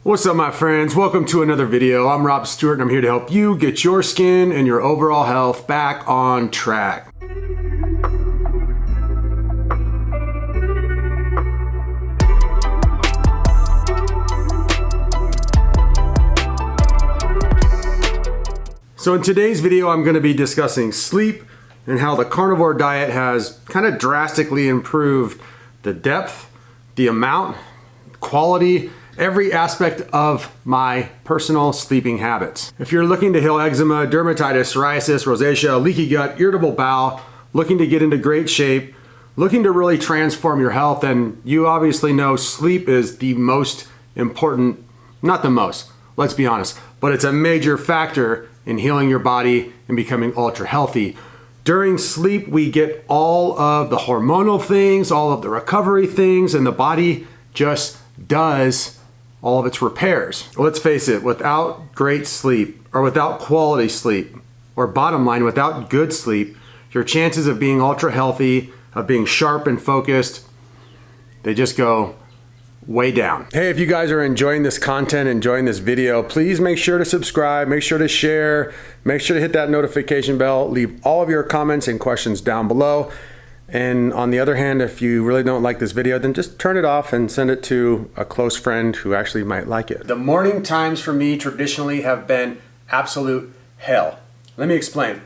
What's up, my friends? Welcome to another video. I'm Rob Stuart and I'm here to help you get your skin and your overall health back on track. So in today's video, I'm going to be discussing sleep and how the carnivore diet has kind of drastically improved the depth, the amount, quality, every aspect of my personal sleeping habits. If you're looking to heal eczema, dermatitis, psoriasis, rosacea, leaky gut, irritable bowel, looking to get into great shape, looking to really transform your health, then you obviously know sleep is the most important, not the most, let's be honest, but it's a major factor in healing your body and becoming ultra healthy. During sleep, we get all of the hormonal things, all of the recovery things, and the body just does all of its repairs. Let's face it, without great sleep, or without quality sleep, or bottom line, without good sleep, your chances of being ultra healthy, of being sharp and focused, they just go way down. Hey, if you guys are enjoying this content, enjoying this video, please make sure to subscribe, make sure to share, make sure to hit that notification bell, leave all of your comments and questions down below. And on the other hand, if you really don't like this video, then just turn it off and send it to a close friend who actually might like it. The morning times for me traditionally have been absolute hell. Let me explain.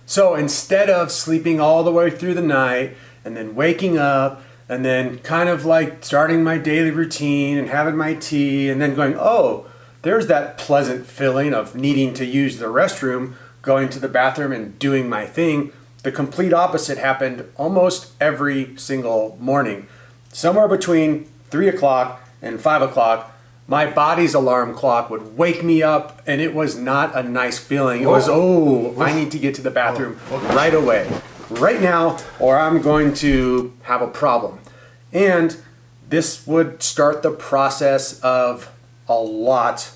So instead of sleeping all the way through the night and then waking up and then kind of like starting my daily routine and having my tea and then going, oh, there's that pleasant feeling of needing to use the restroom, going to the bathroom and doing my thing. The complete opposite happened almost every single morning. Somewhere between 3 o'clock and 5 o'clock, my body's alarm clock would wake me up, and it was not a nice feeling. It was, oh, I need to get to the bathroom right away, right now, or I'm going to have a problem. And this would start the process of a lot,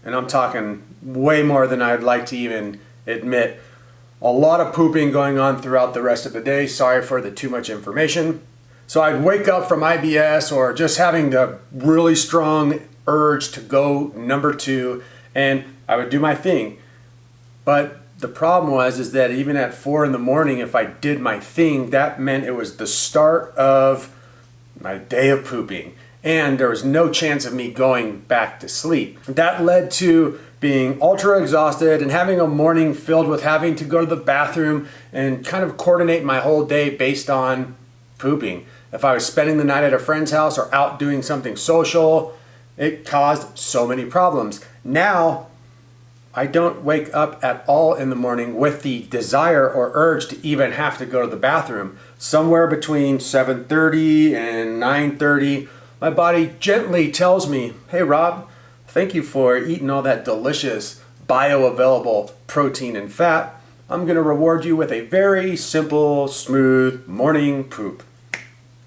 and I'm talking way more than I'd like to even admit. A lot of pooping going on throughout the rest of the day. Sorry for the too much information. So I'd wake up from IBS or just having the really strong urge to go number 2, and I would do my thing. But the problem is that even at 4 in the morning, if I did my thing, that meant it was the start of my day of pooping, and there was no chance of me going back to sleep. That led to being ultra exhausted and having a morning filled with having to go to the bathroom and kind of coordinate my whole day based on pooping. If I was spending the night at a friend's house or out doing something social, it caused so many problems. Now, I don't wake up at all in the morning with the desire or urge to even have to go to the bathroom. Somewhere between 7:30 and 9:30, my body gently tells me, hey Rob, thank you for eating all that delicious bioavailable protein and fat. I'm gonna reward you with a very simple, smooth morning poop.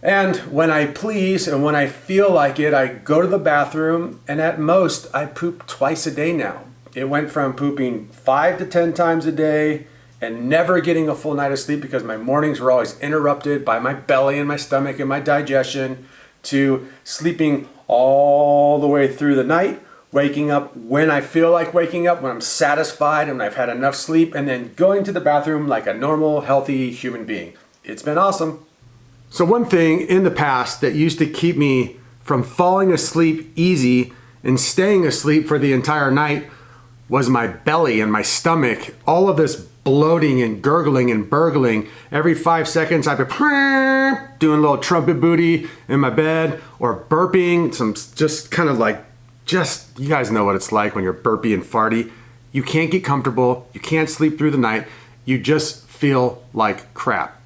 And when I please and when I feel like it, I go to the bathroom, and at most I poop twice a day now. It went from pooping 5 to 10 times a day and never getting a full night of sleep because my mornings were always interrupted by my belly and my stomach and my digestion, to sleeping all the way through the night, waking up when I feel like waking up, when I'm satisfied and I've had enough sleep, and then going to the bathroom like a normal, healthy human being. It's been awesome. So one thing in the past that used to keep me from falling asleep easy and staying asleep for the entire night was my belly and my stomach. All of this bloating and gurgling and burgling. Every 5 seconds I'd be doing a little trumpet booty in my bed, or burping, some just kind of like, you guys know what it's like when you're burpy and farty. You can't get comfortable, you can't sleep through the night, you just feel like crap.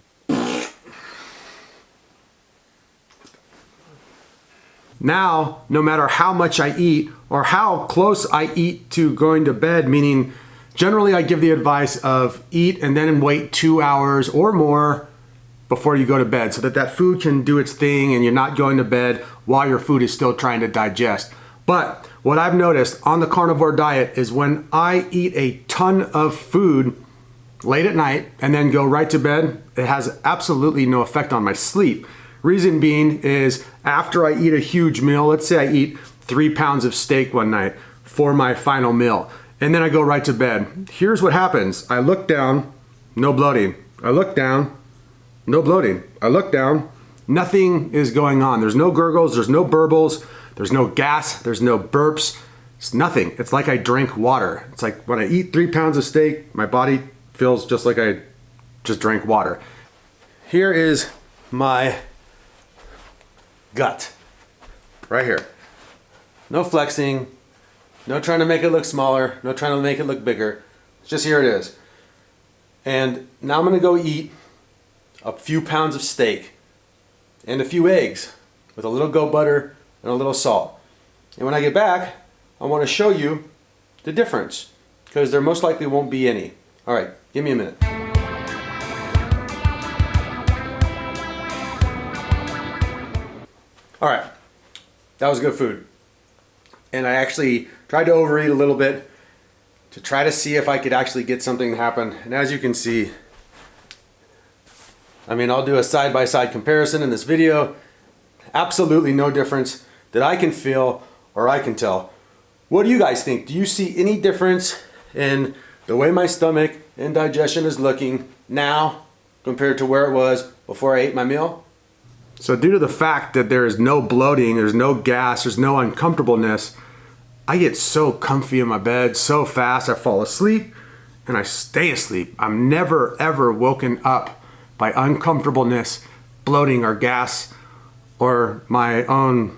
Now, no matter how much I eat or how close I eat to going to bed, meaning generally I give the advice of eat and then wait 2 hours or more before you go to bed so that that food can do its thing and you're not going to bed while your food is still trying to digest. But what I've noticed on the carnivore diet is when I eat a ton of food late at night and then go right to bed, it has absolutely no effect on my sleep. Reason being is after I eat a huge meal, let's say I eat 3 pounds of steak one night for my final meal. And then I go right to bed. Here's what happens. I look down, no bloating. I look down, no bloating. I look down, nothing is going on. There's no gurgles, there's no burbles, there's no gas, there's no burps. It's nothing. It's like I drank water. It's like when I eat 3 pounds of steak, my body feels just like I just drank water. Here is my gut, right here. No flexing, no trying to make it look smaller, no trying to make it look bigger. Just here it is. And now I'm gonna go eat a few pounds of steak and a few eggs with a little goat butter and a little salt. And when I get back, I want to show you the difference, because there most likely won't be any. All right, give me a minute. All right, that was good food. And I actually tried to overeat a little bit to try to see if I could actually get something to happen. And as you can see, I mean, I'll do a side-by-side comparison in this video. Absolutely no difference that I can feel or I can tell. What do you guys think? Do you see any difference in the way my stomach and digestion is looking now compared to where it was before I ate my meal? So due to the fact that there is no bloating, there's no gas, there's no uncomfortableness, I get so comfy in my bed so fast. I fall asleep and I stay asleep. I'm never ever woken up by uncomfortableness, bloating, or gas, or my own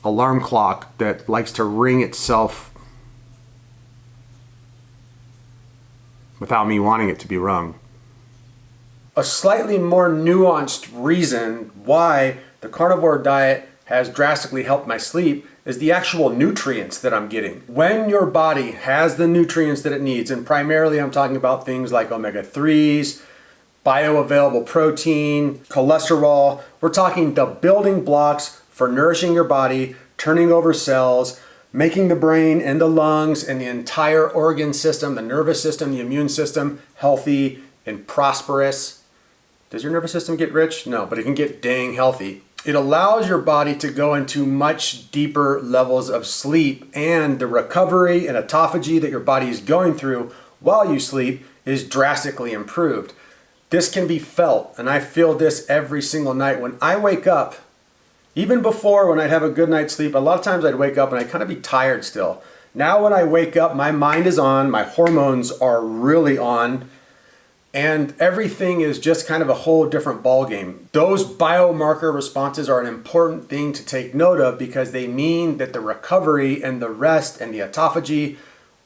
alarm clock that likes to ring itself without me wanting it to be rung. A slightly more nuanced reason why the carnivore diet has drastically helped my sleep is the actual nutrients that I'm getting. When your body has the nutrients that it needs, and primarily I'm talking about things like omega-3s, bioavailable protein, cholesterol, we're talking the building blocks for nourishing your body, turning over cells, making the brain and the lungs and the entire organ system, the nervous system, the immune system healthy and prosperous. Does your nervous system get rich? No, but it can get dang healthy. It allows your body to go into much deeper levels of sleep, and the recovery and autophagy that your body is going through while you sleep is drastically improved. This can be felt, and I feel this every single night. When I wake up, even before, when I'd have a good night's sleep, a lot of times I'd wake up and I'd kind of be tired still. Now when I wake up, my mind is on, my hormones are really on, and everything is just kind of a whole different ballgame. Those biomarker responses are an important thing to take note of, because they mean that the recovery and the rest and the autophagy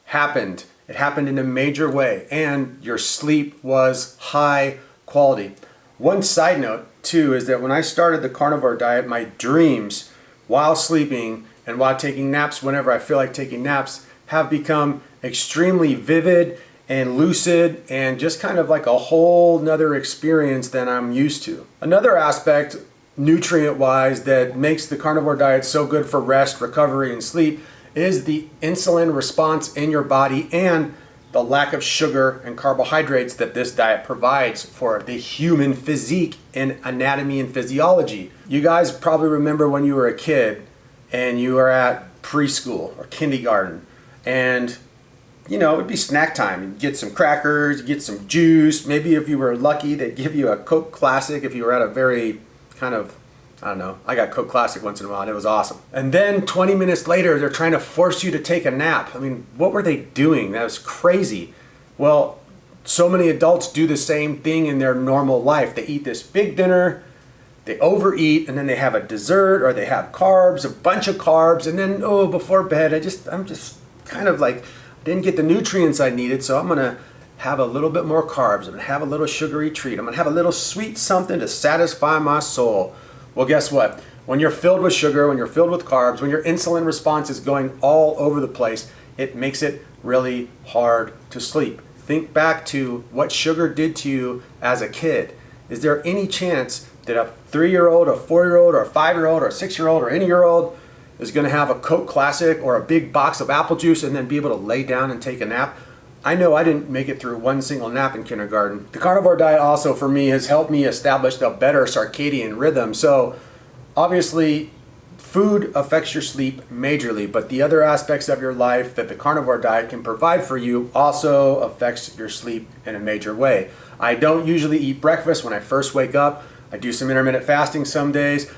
happened. It happened in a major way, and your sleep was high quality. One side note too is that when I started the carnivore diet, my dreams while sleeping and while taking naps whenever I feel like taking naps have become extremely vivid and lucid, and just kind of like a whole nother experience than I'm used to. Another aspect, nutrient wise, that makes the carnivore diet so good for rest, recovery, and sleep is the insulin response in your body and the lack of sugar and carbohydrates that this diet provides for the human physique and anatomy and physiology. You guys probably remember when you were a kid and you were at preschool or kindergarten, and you know, it'd be snack time. You'd get some crackers, you'd get some juice. Maybe if you were lucky, they'd give you a Coke Classic if you were at a very kind of, I don't know, I got Coke Classic once in a while and it was awesome. And then 20 minutes later, they're trying to force you to take a nap. I mean, what were they doing? That was crazy. Well, so many adults do the same thing in their normal life. They eat this big dinner, they overeat, and then they have a dessert, or they have carbs, a bunch of carbs, and then, oh, before bed, I'm just kind of like, didn't get the nutrients I needed, so I'm gonna have a little bit more carbs. I'm gonna have a little sugary treat. I'm gonna have a little sweet something to satisfy my soul. Well, guess what? When you're filled with sugar, when you're filled with carbs, when your insulin response is going all over the place, it makes it really hard to sleep. Think back to what sugar did to you as a kid. Is there any chance that a 3-year-old, a 4-year-old, or a 5-year-old, or a 6-year-old, or any year-old is going to have a Coke Classic or a big box of apple juice and then be able to lay down and take a nap? I know I didn't make it through one single nap in kindergarten. The carnivore diet also for me has helped me establish a better circadian rhythm. So obviously Food affects your sleep majorly, but the other aspects of your life that the carnivore diet can provide for you also affects your sleep in a major way. I don't usually eat breakfast when I first wake up. I do some intermittent fasting some days.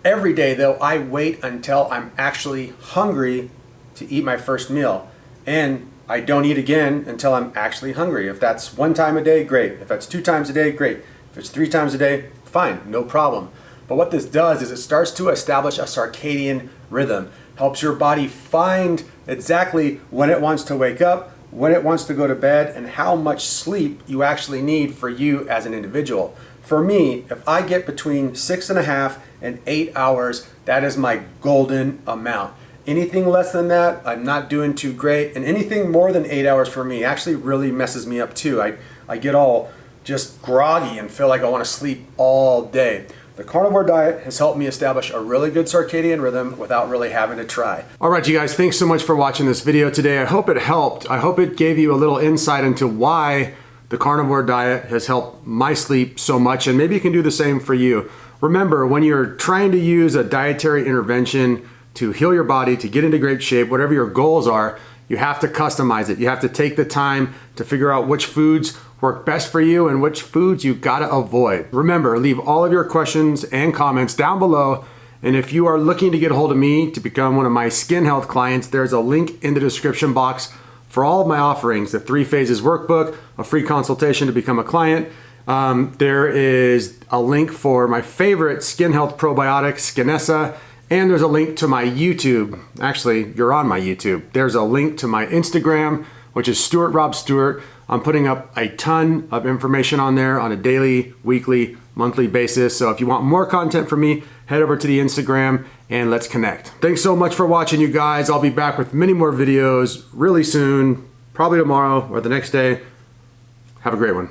Every day though, I wait until I'm actually hungry to eat my first meal. And I don't eat again until I'm actually hungry. If that's 1 time a day, great. If that's 2 times a day, great. If it's 3 times a day, fine, no problem. But what this does is it starts to establish a circadian rhythm, helps your body find exactly when it wants to wake up, when it wants to go to bed, and how much sleep you actually need for you as an individual. For me, if I get between 6.5 and 8 hours, that is my golden amount. Anything less than that, I'm not doing too great, and anything more than 8 hours for me actually really messes me up too. I get all just groggy and feel like I want to sleep all day. The carnivore diet has helped me establish a really good circadian rhythm without really having to try. All right, you guys, thanks so much for watching this video today. I hope it helped. I hope it gave you a little insight into why the carnivore diet has helped my sleep so much, and maybe you can do the same for you. Remember, when you're trying to use a dietary intervention to heal your body, to get into great shape, whatever your goals are, you have to customize it. You have to take the time to figure out which foods work best for you and which foods you gotta avoid. Remember, leave all of your questions and comments down below. And if you are looking to get a hold of me to become one of my skin health clients, there's a link in the description box for all of my offerings, the 3 Phases workbook, a free consultation to become a client. There is a link for my favorite skin health probiotic, Skinessa, and there's a link to my YouTube. Actually, you're on my YouTube. There's a link to my Instagram, which is Rob Stuart. I'm putting up a ton of information on there on a daily, weekly, monthly basis. So if you want more content from me, head over to the Instagram and let's connect. Thanks so much for watching, you guys. I'll be back with many more videos really soon, probably tomorrow or the next day. Have a great one.